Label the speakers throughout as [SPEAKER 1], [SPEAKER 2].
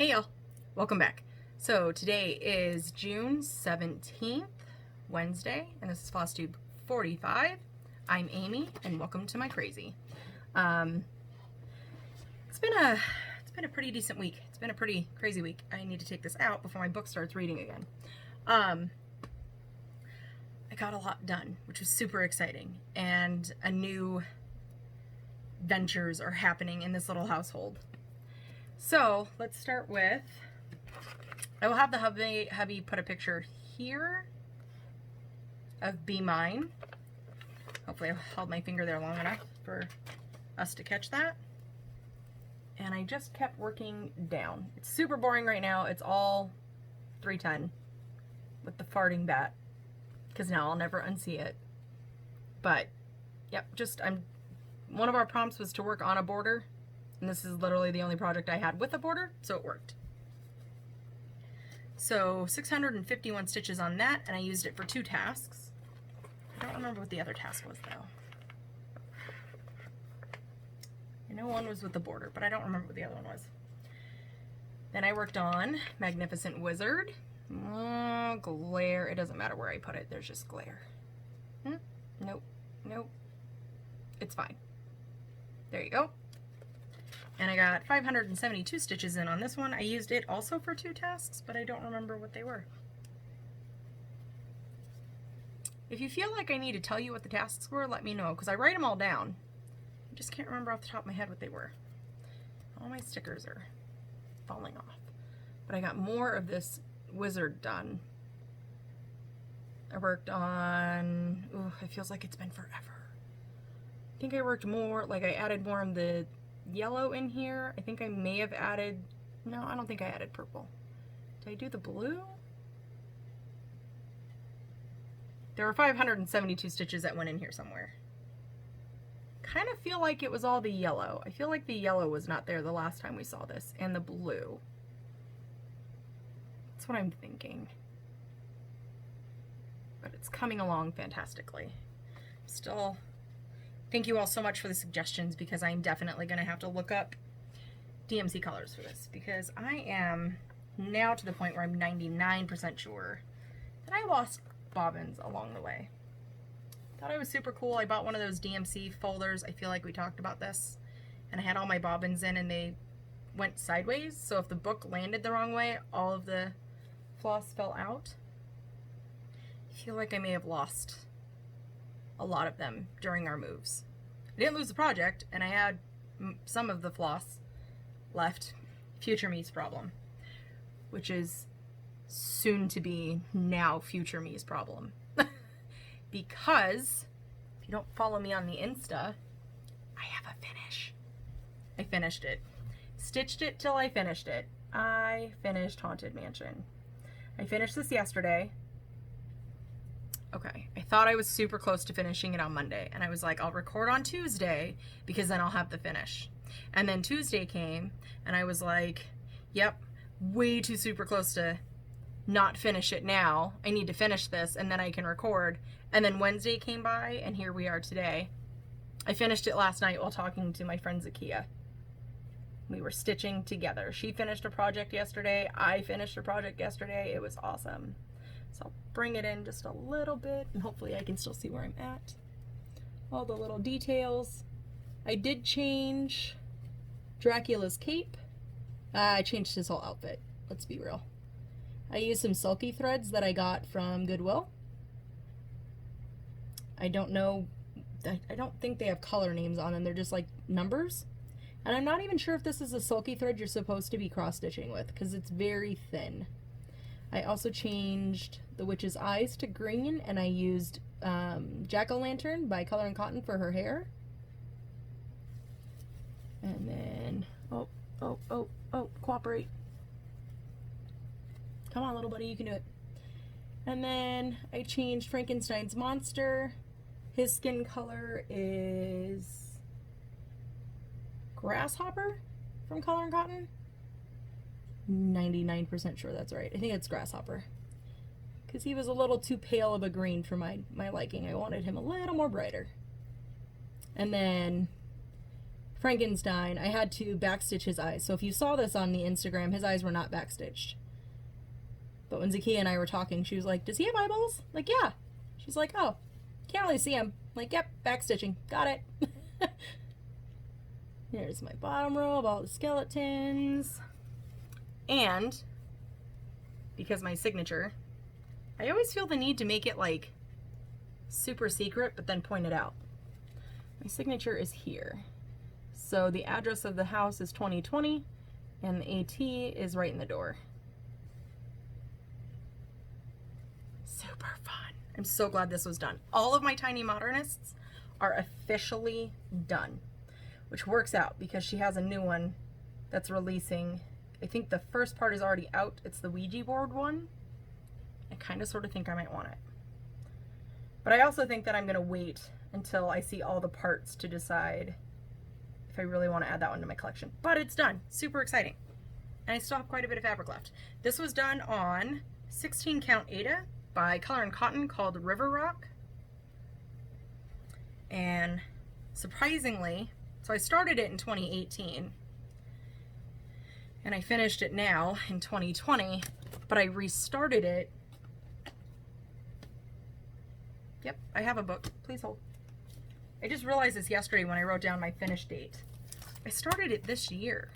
[SPEAKER 1] Hey y'all, welcome back. So today is June 17th, Wednesday, and this is Floss Tube 45. I'm Amy, and welcome to my crazy. It's been a pretty decent week. It's been a pretty crazy week. I need to take this out before my book starts reading again. I got a lot done, which was super exciting, and a new ventures are happening in this little household. So let's start with, I will have the hubby put a picture here of Be Mine. Hopefully I held my finger there long enough for us to catch that. And I just kept working down. It's super boring right now. It's all 310 with the farting bat, because now I'll never unsee it. But yep, one of our prompts was to work on a border. And this is literally the only project I had with a border, so it worked. So 651 stitches on that, and I used it for 2 tasks. I don't remember what the other task was though. I know one was with the border, but I don't remember what the other one was. Then I worked on Magnificent Wizard. Oh, glare. It doesn't matter where I put it, there's just glare. Nope, nope. It's fine. There you go. And I got 572 stitches in on this one. I used it also for 2 tasks, but I don't remember what they were. If you feel like I need to tell you what the tasks were, let me know, because I write them all down. I just can't remember off the top of my head what they were. All my stickers are falling off. But I got more of this wizard done. I worked on, it feels like it's been forever. I think I worked more, like I added more of the yellow in here. I think I may have added, no, I don't think I added purple. Did I do the blue? There were 572 stitches that went in here somewhere. Kind of feel like it was all the yellow. I feel like the yellow was not there the last time we saw this, and the blue. That's what I'm thinking. But it's coming along fantastically. Still, thank you all so much for the suggestions, because I'm definitely going to have to look up DMC colors for this, because I am now to the point where I'm 99% sure that I lost bobbins along the way. Thought it was super cool. I bought one of those DMC folders. I feel like we talked about this, and I had all my bobbins in and they went sideways, so if the book landed the wrong way, all of the floss fell out. I feel like I may have lost a lot of them during our moves. I didn't lose the project, and I had some of the floss left. Future me's problem, which is soon to be now future me's problem. Because if you don't follow me on the Insta, I have a finish. I finished it. Stitched it till I finished it. I finished Haunted Mansion. I finished this yesterday. Okay, I thought I was super close to finishing it on Monday, and I was like, I'll record on Tuesday because then I'll have the finish. And then Tuesday came, and I was like, yep, way too super close to not finish it now. I need to finish this, and then I can record. And then Wednesday came by, and here we are today. I finished it last night while talking to my friend Zakia. We were stitching together. She finished a project yesterday. I finished a project yesterday. It was awesome. So I'll bring it in just a little bit, and hopefully I can still see where I'm at. All the little details. I did change Dracula's cape. I changed his whole outfit. Let's be real. I used some sulky threads that I got from Goodwill. I don't think they have color names on them. They're just like numbers. And I'm not even sure if this is a sulky thread you're supposed to be cross-stitching with, because it's very thin. I also changed the witch's eyes to green, and I used Jack-o'-lantern by Color and Cotton for her hair. And then, cooperate. Come on, little buddy, you can do it. And then I changed Frankenstein's monster. His skin color is Grasshopper from Color and Cotton. 99% sure that's right. I think it's Grasshopper, because he was a little too pale of a green for my liking. I wanted him a little more brighter. And then Frankenstein, I had to backstitch his eyes. So if you saw this on the Instagram, his eyes were not backstitched. But when Zakiya and I were talking, she was like, does he have eyeballs? Like, yeah. She's like, oh, can't really see him. I'm like, yep, backstitching. Got it. Here's my bottom row of all the skeletons. And because my signature, I always feel the need to make it like super secret, but then point it out. My signature is here. So the address of the house is 2020 and the AT is right in the door. Super fun. I'm so glad this was done. All of my Tiny Modernists are officially done, which works out because she has a new one that's releasing. I think the first part is already out. It's the Ouija board one. I kind of sort of think I might want it. But I also think that I'm going to wait until I see all the parts to decide if I really want to add that one to my collection. But it's done. Super exciting. And I still have quite a bit of fabric left. This was done on 16 count Aida by Color and Cotton called River Rock. And surprisingly, so I started it in 2018 and I finished it now in 2020, but I restarted it. Yep, I have a book. Please hold. I just realized this yesterday when I wrote down my finish date. I started it this year.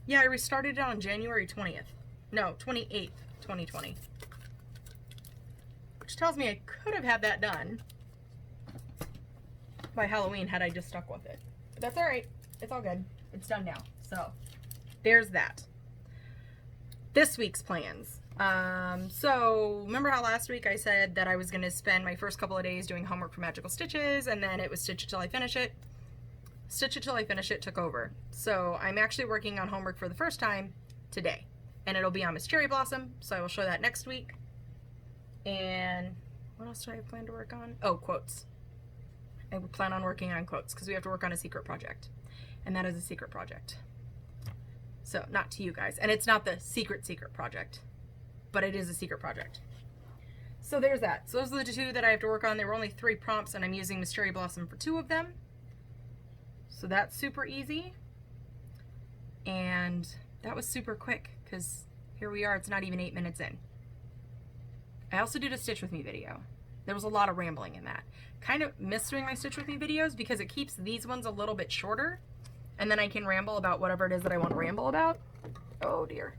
[SPEAKER 1] Yeah, I restarted it on January 20th. No, 28th, 2020. Which tells me I could have had that done by Halloween had I just stuck with it. But that's all right. It's all good. It's done now. So there's that. This week's plans. So remember how last week I said that I was going to spend my first couple of days doing homework for Magical Stitches, and then it was Stitch It Till I Finish It. Stitch It Till I Finish It took over. So I'm actually working on homework for the first time today, and it'll be on Miss Cherry Blossom, so I will show that next week. And what else do I have planned to work on? Oh, quotes. I plan on working on quotes because we have to work on a secret project, and that is a secret project. So not to you guys, and it's not the secret project, but it is a secret project. So there's that. So those are the two that I have to work on. There were only 3 prompts, and I'm using Miss Cherry Blossom for 2 of them. So that's super easy. And that was super quick because here we are. It's not even 8 minutes in. I also did a Stitch With Me video. There was a lot of rambling in that. Kind of miss doing my Stitch With Me videos because it keeps these ones a little bit shorter. And then I can ramble about whatever it is that I want to ramble about. Oh dear.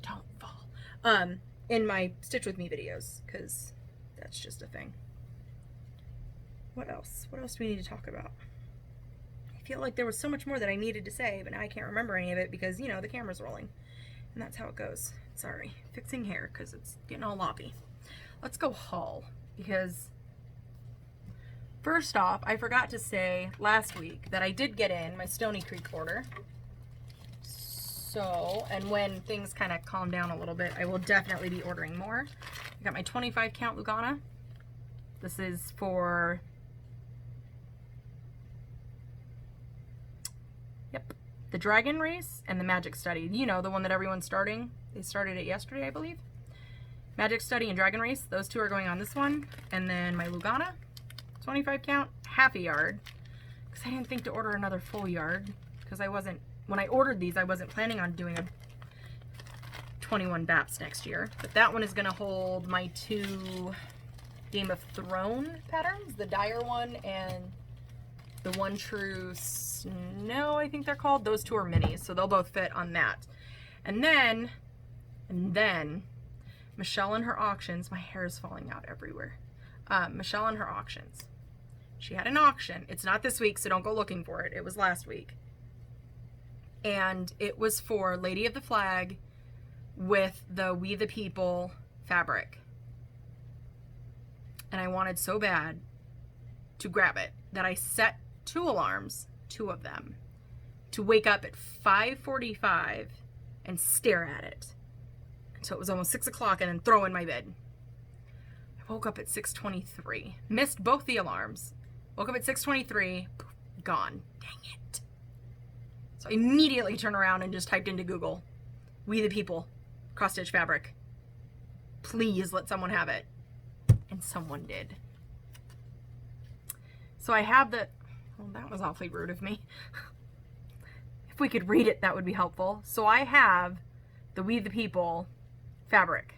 [SPEAKER 1] Don't fall. In my Stitch With Me videos, because that's just a thing. What else? What else do we need to talk about? I feel like there was so much more that I needed to say, but now I can't remember any of it because, you know, the camera's rolling. And that's how it goes. Sorry. Fixing hair because it's getting all loppy. Let's go haul, because first off, I forgot to say last week that I did get in my Stony Creek order. So, and when things kind of calm down a little bit, I will definitely be ordering more. I got my 25 count Lugana. This is for, yep, the Dragon Race and the Magic Study. You know, the one that everyone's starting. They started it yesterday, I believe. Magic Study and Dragon Race, those 2 are going on this one. And then my Lugana, 25 count, half a yard. Because I didn't think to order another full yard. Because I wasn't, when I ordered these, I wasn't planning on doing a 21 BAPs next year. But that one is going to hold my 2 Game of Thrones patterns. The Dire one and the One True Snow, I think they're called. Those 2 are minis, so they'll both fit on that. And then Michelle and her auctions. My hair is falling out everywhere. Michelle and her auctions. She had an auction. It's not this week, so don't go looking for it. It was last week. And it was for Lady of the Flag with the We the People fabric. And I wanted so bad to grab it that I set 2 alarms, 2 of them, to wake up at 5:45 and stare at it until it was almost 6 o'clock and then throw in my bed. I woke up at 6:23, missed both the alarms, woke up at 6:23, gone. Dang it. So I immediately turned around and just typed into Google, We the People, cross stitch fabric. Please let someone have it. And someone did. So I have the, well, that was awfully rude of me. If we could read it, that would be helpful. So I have the We the People fabric,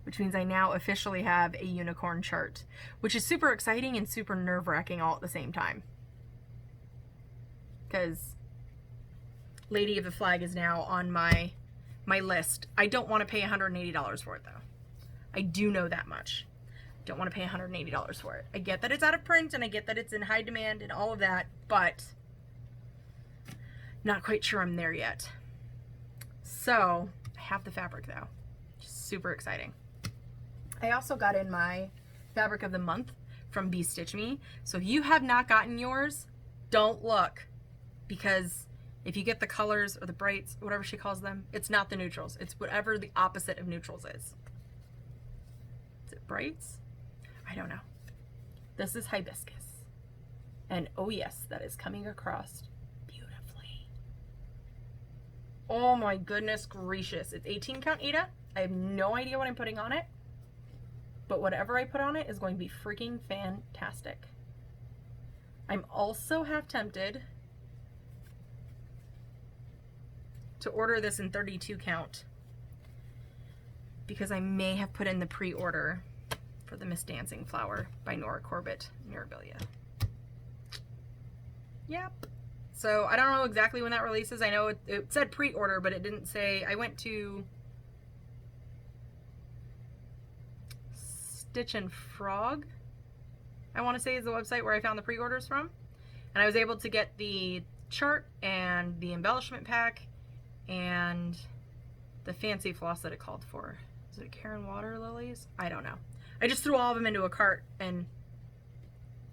[SPEAKER 1] which means I now officially have a unicorn chart, which is super exciting and super nerve-wracking all at the same time. Because Lady of the Flag is now on my list. I don't want to pay $180 for it though. I do know that much. Don't want to pay $180 for it. I get that it's out of print and I get that it's in high demand and all of that, but not quite sure I'm there yet. So I have the fabric though, just super exciting. I also got in my fabric of the month from Be Stitch Me. So if you have not gotten yours, don't look, because if you get the colors or the brights, whatever she calls them, it's not the neutrals. It's whatever the opposite of neutrals is. Is it brights? I don't know. This is hibiscus. And oh yes, that is coming across beautifully. Oh my goodness gracious. It's 18 count Aida. I have no idea what I'm putting on it, but whatever I put on it is going to be freaking fantastic. I'm also half tempted to order this in 32 count because I may have put in the pre-order for the Miss Dancing Flower by Nora Corbett Mirabilia. Yep. So I don't know exactly when that releases. I know it said pre-order, but it didn't say. I went to Stitch and Frog, I want to say is the website where I found the pre-orders from. And I was able to get the chart and the embellishment pack and the fancy floss that it called for. Is it Karen Water Lilies? I don't know. I just threw all of them into a cart and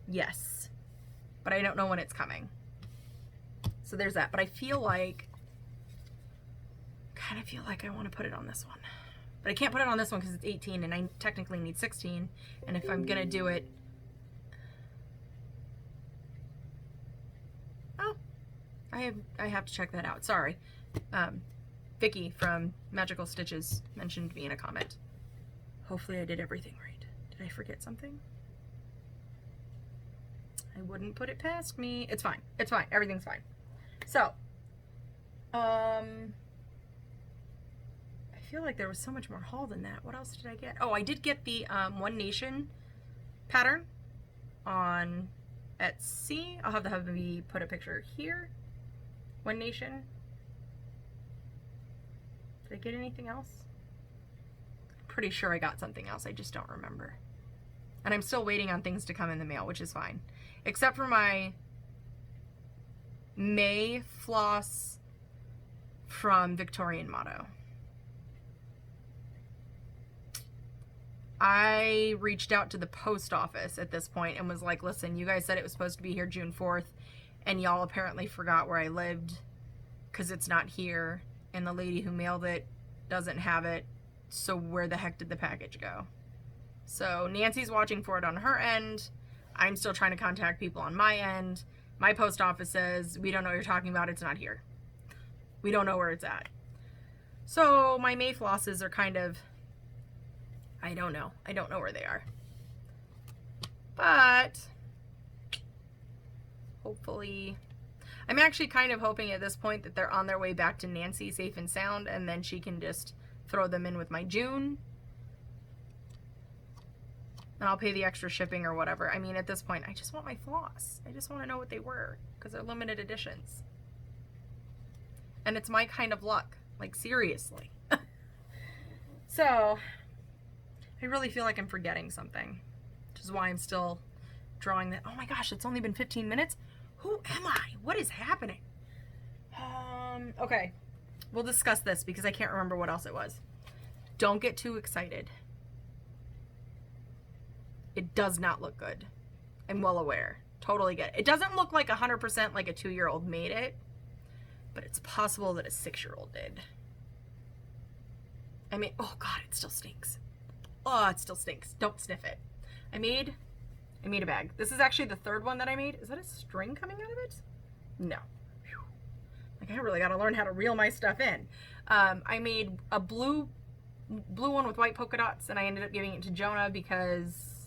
[SPEAKER 1] yes, but I don't know when it's coming. So there's that. But I feel like, kind of feel like I want to put it on this one. But I can't put it on this one because it's 18 and I technically need 16. And if I'm going to do it, oh, I have to check that out. Sorry. Vicky from Magical Stitches mentioned me in a comment. Hopefully I did everything right. Did I forget something? I wouldn't put it past me. It's fine. It's fine. Everything's fine. So, I feel like there was so much more haul than that. What else did I get? Oh, I did get the One Nation pattern on Etsy. I'll have the hubby put a picture here. One Nation. Did I get anything else? I'm pretty sure I got something else. I just don't remember. And I'm still waiting on things to come in the mail, which is fine. Except for my May floss from Victorian Motto. I reached out to the post office at this point and was like, listen, you guys said it was supposed to be here June 4th, and y'all apparently forgot where I lived because it's not here, and the lady who mailed it doesn't have it, so where the heck did the package go? So Nancy's watching for it on her end. I'm still trying to contact people on my end. My post office says, we don't know what you're talking about, it's not here. We don't know where it's at. So my May flosses are kind of, I don't know where they are. But hopefully, I'm actually kind of hoping at this point that they're on their way back to Nancy safe and sound, and then she can just throw them in with my June. And I'll pay the extra shipping or whatever. I mean, at this point, I just want my floss. I just want to know what they were, because they're limited editions. And it's my kind of luck. Like, seriously. So, I really feel like I'm forgetting something, which is why I'm still drawing that. Oh my gosh, it's only been 15 minutes? Who am I? What is happening? Okay, we'll discuss this because I can't remember what else it was. Don't get too excited. It does not look good. I'm well aware. Totally get it. It doesn't look like 100% like a 2-year-old made it, but it's possible that a 6-year-old did. I mean, oh God, it still stinks. Oh, it still stinks. Don't sniff it. I made a bag. This is actually the third one that I made. Is that a string coming out of it? No. Whew. Like, I really got to learn how to reel my stuff in. I made a blue blue one with white polka dots, and I ended up giving it to Jonah because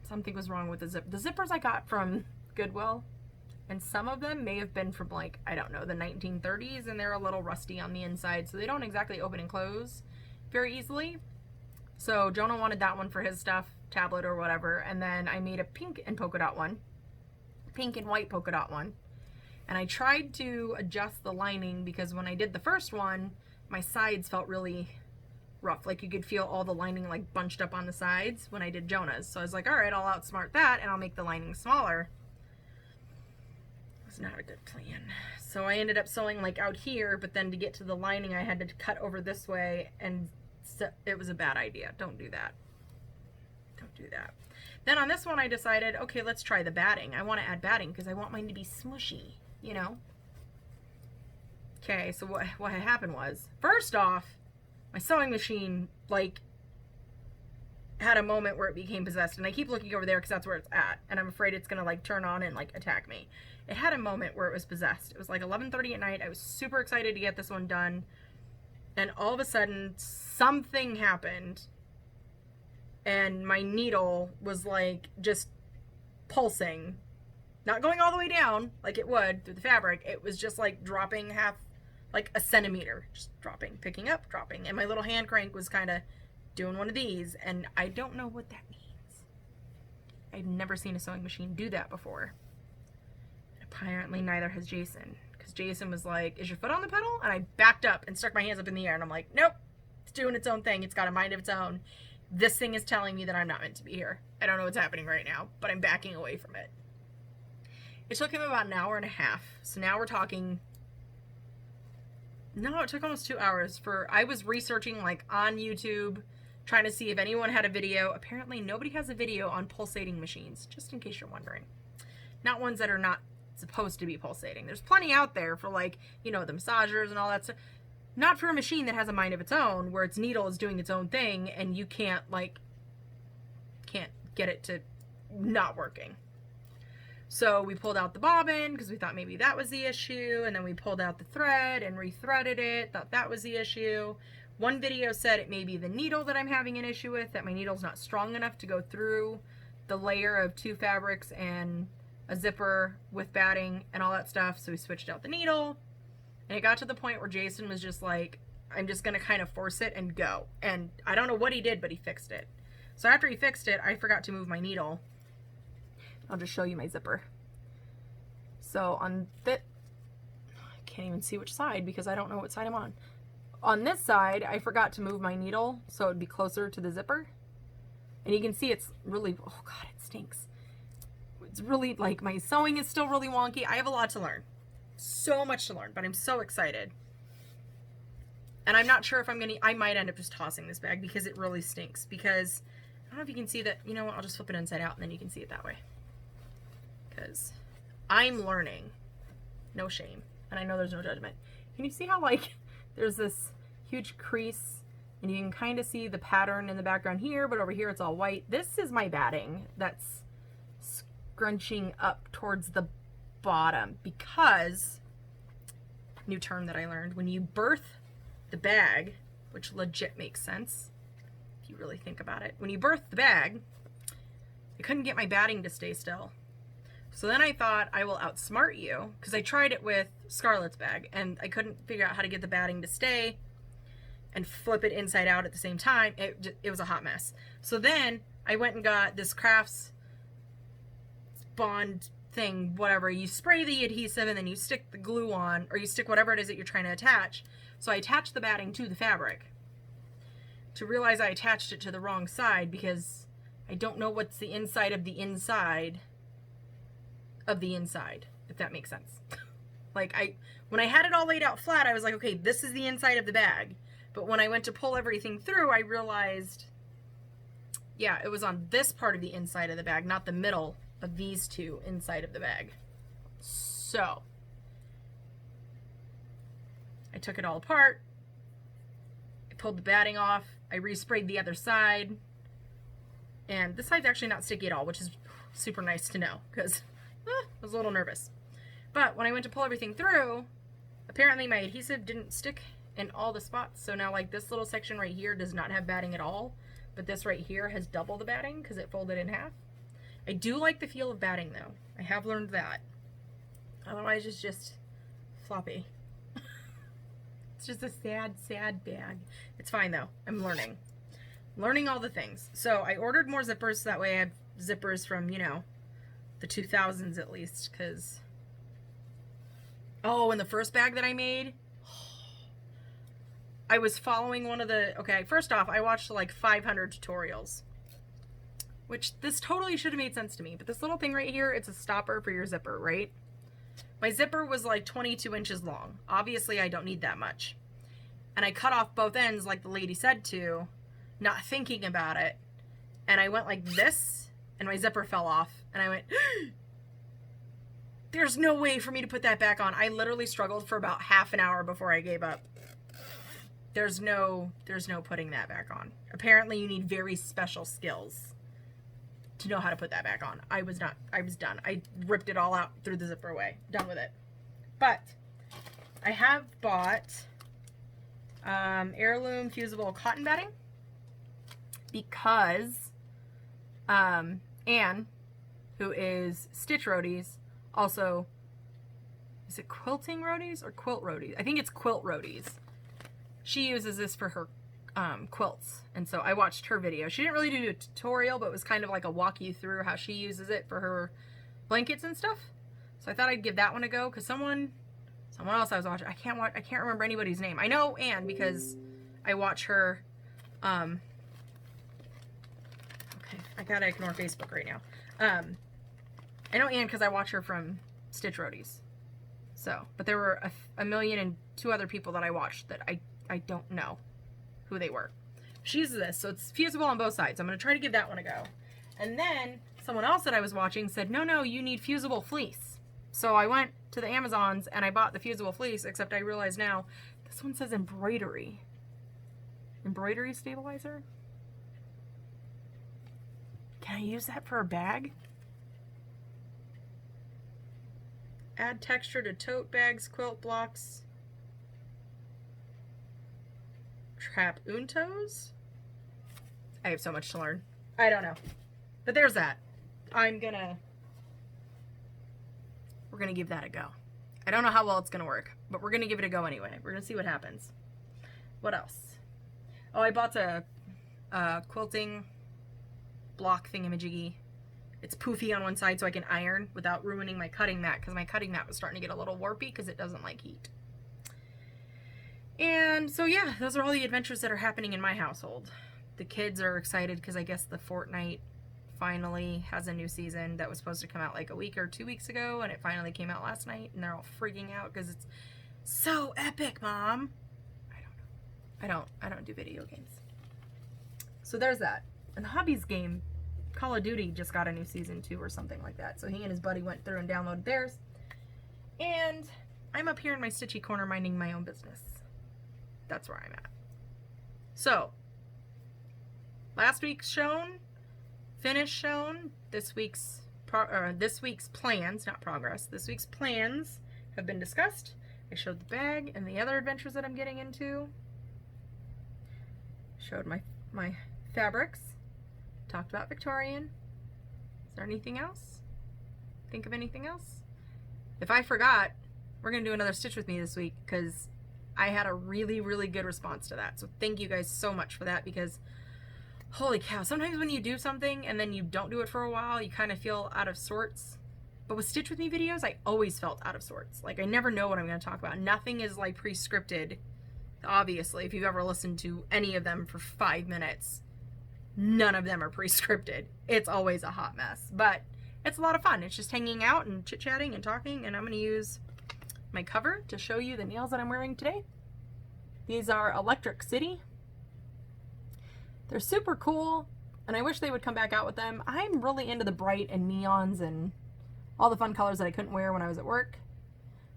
[SPEAKER 1] something was wrong with the zip. The zippers I got from Goodwill, and some of them may have been from, like, I don't know, the 1930s, and they're a little rusty on the inside, so they don't exactly open and close very easily. So Jonah wanted that one for his stuff, tablet or whatever, and then I made a pink and polka dot one, pink and white polka dot one, and I tried to adjust the lining because when I did the first one, my sides felt really rough. Like you could feel all the lining like bunched up on the sides when I did Jonah's. So I was like, all right, I'll outsmart that and I'll make the lining smaller. It was not a good plan. So I ended up sewing like out here, but then to get to the lining, I had to cut over this way, and so it was a bad idea. Don't do that. Don't do that. Then on this one, I decided, okay, let's try the batting. I want to add batting because I want mine to be smushy, you know? Okay, so what had happened was, first off, my sewing machine, like, had a moment where it became possessed, and I keep looking over there because that's where it's at, and I'm afraid it's gonna, like, turn on and, like, attack me. It had a moment where it was possessed. It was, like, 11:30 at night. I was super excited to get this one done, and all of a sudden, something happened, and my needle was, like, just pulsing. Not going all the way down, like it would, through the fabric. It was just, like, dropping half, like a centimeter, just dropping, picking up, dropping. And my little hand crank was kind of doing one of these, and I don't know what that means. I've never seen a sewing machine do that before. Apparently neither has Jason, because Jason was like, is your foot on the pedal? And I backed up and stuck my hands up in the air, and I'm like, nope, it's doing its own thing. It's got a mind of its own. This thing is telling me that I'm not meant to be here. I don't know what's happening right now, but I'm backing away from it. It took him about an hour and a half. So now we're talking, no, it took almost 2 hours I was researching like on YouTube, trying to see if anyone had a video. Apparently nobody has a video on pulsating machines, just in case you're wondering. Not ones that are not supposed to be pulsating. There's plenty out there for, like, you know, the massagers and all that stuff. Not for a machine that has a mind of its own, where its needle is doing its own thing and you can't get it to not working. So we pulled out the bobbin because we thought maybe that was the issue, and then we pulled out the thread and rethreaded it, thought that was the issue. One video said it may be the needle that I'm having an issue with, that my needle's not strong enough to go through the layer of 2 fabrics and a zipper with batting and all that stuff. So we switched out the needle, and it got to the point where Jason was just like, I'm just gonna kind of force it and go. And I don't know what he did, but he fixed it. So after he fixed it, I forgot to move my needle. I'll just show you my zipper. So on this, I can't even see which side because I don't know what side I'm on. On this side, I forgot to move my needle so it would be closer to the zipper. And you can see it's really, oh God, it stinks. It's really, like, my sewing is still really wonky. I have a lot to learn. So much to learn, but I'm so excited. And I'm not sure if I might end up just tossing this bag because it really stinks. Because, I don't know if you can see that, you know what, I'll just flip it inside out and then you can see it that way. Because I'm learning. No shame. And I know there's no judgment. Can you see how, like, there's this huge crease and you can kind of see the pattern in the background here, but over here it's all white. This is my batting that's scrunching up towards the bottom because, new term that I learned, when you birth the bag, which legit makes sense if you really think about it, when you birth the bag, I couldn't get my batting to stay still. So then I thought, I will outsmart you, because I tried it with Scarlett's bag and I couldn't figure out how to get the batting to stay and flip it inside out at the same time. It was a hot mess. So then I went and got this Crafts bond thing, whatever. You spray the adhesive and then you stick the glue on, or you stick whatever it is that you're trying to attach. So I attached the batting to the fabric, to realize I attached it to the wrong side because I don't know what's the inside of the inside of the inside, if that makes sense. Like, when I had it all laid out flat, I was like, okay, this is the inside of the bag. But when I went to pull everything through, I realized, yeah, it was on this part of the inside of the bag, not the middle of these two inside of the bag. So I took it all apart. I pulled the batting off. I resprayed the other side. And this side's actually not sticky at all, which is super nice to know because I was a little nervous. But when I went to pull everything through, apparently my adhesive didn't stick in all the spots. So now like this little section right here does not have batting at all, but this right here has double the batting because it folded in half. I do like the feel of batting though. I have learned that. Otherwise it's just floppy. It's just a sad, sad bag. It's fine though. I'm learning. Learning all the things. So I ordered more zippers so that way I have zippers from, you know, the 2000s at least, because oh, and the first bag that I made, I was following one of the, okay, first off, I watched like 500 tutorials, which this totally should have made sense to me, but this little thing right here, it's a stopper for your zipper, right? My zipper was like 22 inches long. Obviously, I don't need that much. And I cut off both ends like the lady said to, not thinking about it. And I went like this, and my zipper fell off, and I went, there's no way for me to put that back on. I literally struggled for about half an hour before I gave up. There's no putting that back on. Apparently you need very special skills to know how to put that back on. I was done. I ripped it all out, threw the zipper away. Done with it. But I have bought heirloom fusible cotton batting because Anne, who is Stitch Roadies, also, is it quilting roadies or quilt roadies? I think it's quilt roadies. She uses this for her quilts, and so I watched her video. She didn't really do a tutorial, but it was kind of like a walk you through how she uses it for her blankets and stuff. So I thought I'd give that one a go because someone else I was watching, I can't remember anybody's name. I know Anne because I watch her. Okay, I gotta ignore Facebook right now. I know Anne because I watch her from Stitch Roadies. So, but there were a million and two other people that I watched that I don't know who they were. She uses this, so it's fusible on both sides. I'm going to try to give that one a go. And then someone else that I was watching said, no, you need fusible fleece. So I went to the Amazons and I bought the fusible fleece, except I realize now this one says embroidery. Embroidery stabilizer? Can I use that for a bag? Add texture to tote bags, quilt blocks. Trap untos? I have so much to learn. I don't know. But there's that. We're gonna give that a go. I don't know how well it's gonna work, but we're gonna give it a go anyway. We're gonna see what happens. What else? Oh, I bought a quilting block thingamajiggy. It's poofy on one side so I can iron without ruining my cutting mat, because my cutting mat was starting to get a little warpy because it doesn't like heat. And so yeah, those are all the adventures that are happening in my household. The kids are excited because I guess the Fortnite finally has a new season that was supposed to come out like a week or 2 weeks ago, and it finally came out last night, and they're all freaking out because it's so epic, Mom. I don't do video games. So there's that. And the hobbies game, Call of Duty, just got a new season 2 or something like that. So he and his buddy went through and downloaded theirs. And I'm up here in my stitchy corner minding my own business. That's where I'm at. So, last week's shown, finish shown, this week's plans, not progress, this week's plans have been discussed. I showed the bag and the other adventures that I'm getting into. Showed my fabrics. Talked about Victorian. Is there anything else? Think of anything else? If I forgot, we're going to do another Stitch With Me this week because I had a really, really good response to that. So thank you guys so much for that, because holy cow, sometimes when you do something and then you don't do it for a while, you kind of feel out of sorts. But with Stitch With Me videos, I always felt out of sorts. Like I never know what I'm going to talk about. Nothing is like pre-scripted. Obviously, if you've ever listened to any of them for 5 minutes, none of them are pre-scripted. It's always a hot mess, but it's a lot of fun. It's just hanging out and chit-chatting and talking, and I'm going to use my cover to show you the nails that I'm wearing today. These are Electric City. They're super cool, and I wish they would come back out with them. I'm really into the bright and neons and all the fun colors that I couldn't wear when I was at work.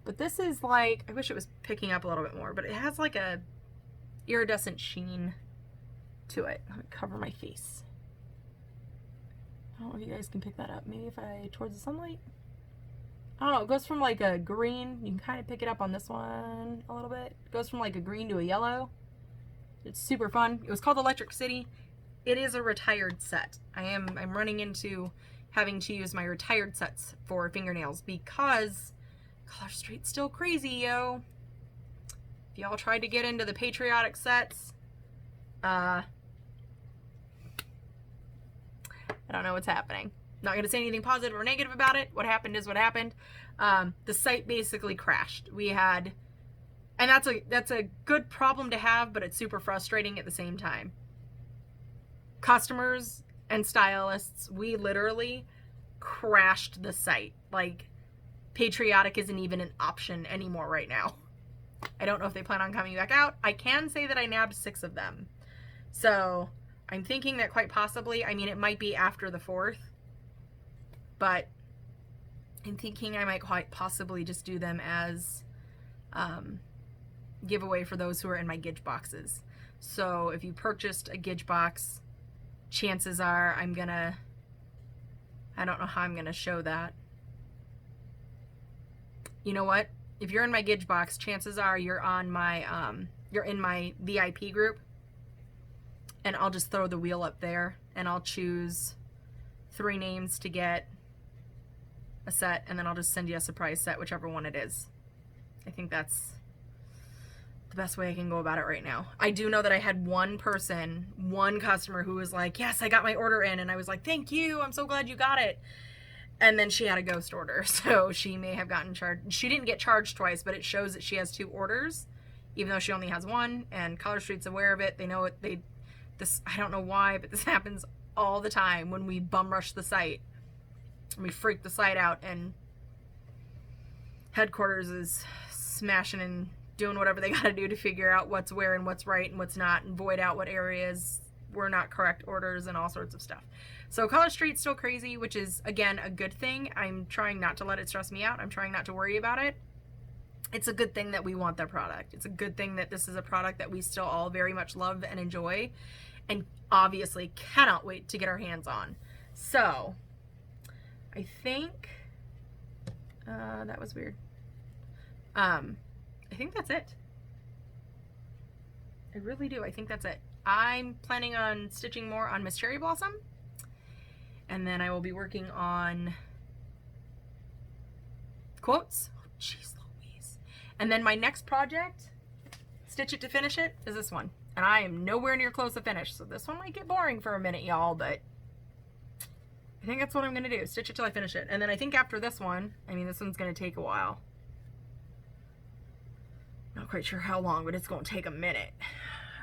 [SPEAKER 1] But this is like, I wish it was picking up a little bit more, but it has like a iridescent sheen to it. Let me cover my face. I don't know if you guys can pick that up. Maybe if I towards the sunlight. I don't know, it goes from like a green, you can kind of pick it up on this one a little bit. It goes from like a green to a yellow. It's super fun. It was called Electric City. It is a retired set. I'm running into having to use my retired sets for fingernails because Color Street's still crazy, yo. If y'all tried to get into the patriotic sets, I don't know what's happening. Not going to say anything positive or negative about it. What happened is what happened. The site basically crashed. We had, and that's a good problem to have, but it's super frustrating at the same time. Customers and stylists, we literally crashed the site. Like, patriotic isn't even an option anymore right now. I don't know if they plan on coming back out. I can say that I nabbed 6 of them. So I'm thinking that quite possibly, I mean, it might be after the 4th, but I'm thinking I might quite possibly just do them as giveaway for those who are in my Gidge boxes. So if you purchased a Gidge box, chances are I don't know how I'm gonna show that. You know what? If you're in my Gidge box, chances are you're on my you're in my VIP group, and I'll just throw the wheel up there and I'll choose 3 names to get a set, and then I'll just send you a surprise set, whichever one it is. I think that's the best way I can go about it right now. I do know that I had one customer who was like, yes, I got my order in, and I was like, thank you, I'm so glad you got it. And then she had a ghost order, so she may have gotten charged. She didn't get charged twice, but it shows that she has 2 orders, even though she only has 1, and Color Street's aware of it. They know it. I don't know why, but this happens all the time when we bum rush the site. And we freak the site out, and headquarters is smashing and doing whatever they gotta do to figure out what's where and what's right and what's not, and void out what areas were not correct orders and all sorts of stuff. So Color Street's still crazy, which is, again, a good thing. I'm trying not to let it stress me out. I'm trying not to worry about it. It's a good thing that we want their product. It's a good thing that this is a product that we still all very much love and enjoy, and obviously cannot wait to get our hands on. So I think that was weird. I think that's it. I really do. I think that's it. I'm planning on stitching more on Miss Cherry Blossom, and then I will be working on quotes. Oh, jeez Louise. And then my next project, stitch it to finish it, is this one. And I am nowhere near close to finish, so this one might get boring for a minute, y'all, but I think that's what I'm going to do. Stitch it till I finish it. And then I think after this one, I mean, this one's going to take a while. Not quite sure how long, but it's going to take a minute.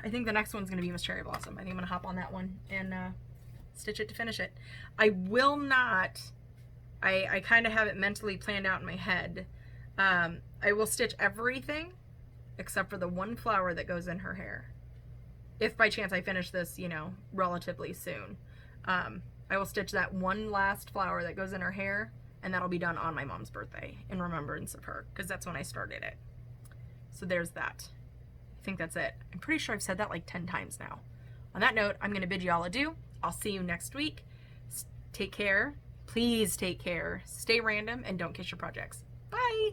[SPEAKER 1] I think the next one's going to be Miss Cherry Blossom. I think I'm going to hop on that one and stitch it to finish it. I will not, I kind of have it mentally planned out in my head. I will stitch everything except for the one flower that goes in her hair. If by chance I finish this, you know, relatively soon. I will stitch that one last flower that goes in her hair, and that'll be done on my mom's birthday in remembrance of her, because that's when I started it. So there's that. I think that's it. I'm pretty sure I've said that like 10 times now. On that note, I'm going to bid you all adieu. I'll see you next week. Take care. Please take care. Stay random and don't kiss your projects. Bye.